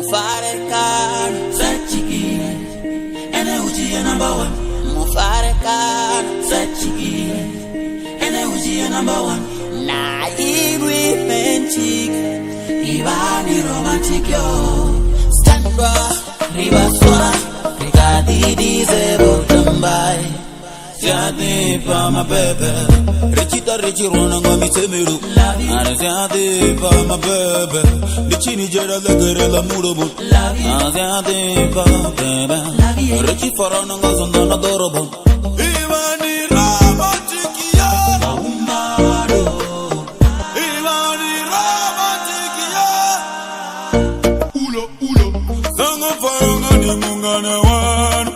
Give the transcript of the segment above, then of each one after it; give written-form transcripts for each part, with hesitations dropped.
Mufarekan Sachiki Ene uji number one. Mufarekan Sachiki Ene uji number one. Na inwi penchik Ivani romantic yo. Stand by Riva Sora Rigadi Dizero Tambai Siati pa ma bebe Richita Richirona Ngami Semiru Siati pa ma bebe Lichini Jera Legere La Murubu Siati pa bebe Richi Farona Ngazondana Dorobo Ivani Ramatikia Umaro Ivani Ramatikia Ulo Sanga Faranga Ni Mungana Wanu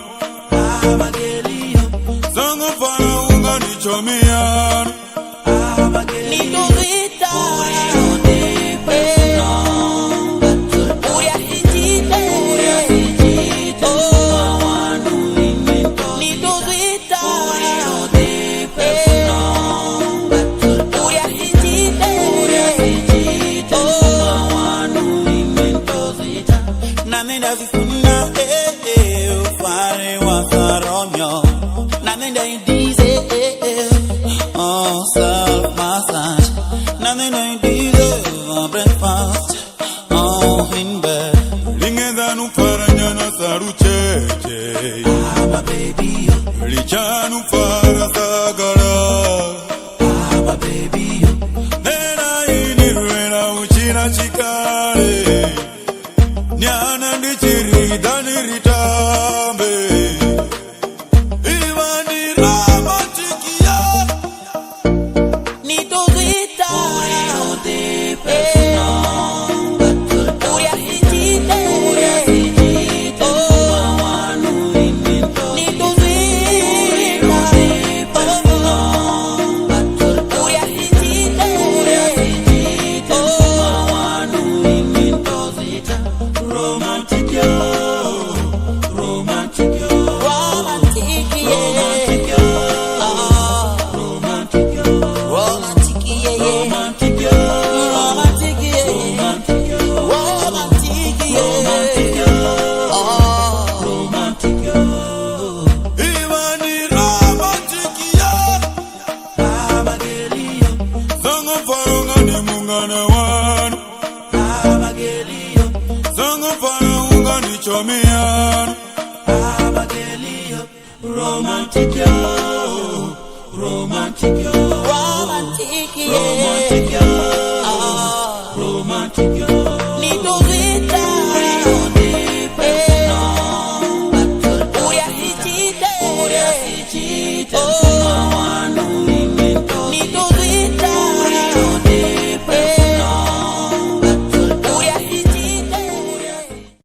Sanga fana unga ni chomian ni dovita Uria sijite Mawanu invento ni dovita Uria sijite Mawanu invento zita Namenda vifuna Ufare wasaromyo Nothing ain't easy, oh, self-massage. Nothing ain't easy, breakfast, oh, in bed. Lingedanu faranyana sarucheche. My baby, Lichanu farasagara. My baby, Nena inirwena uchina chikare. Nyana ndichiri dani ritambe. Romantic yo, romantic yo, romantic yo, romantic yo, romantic yo. Nido vita, Uria sichite,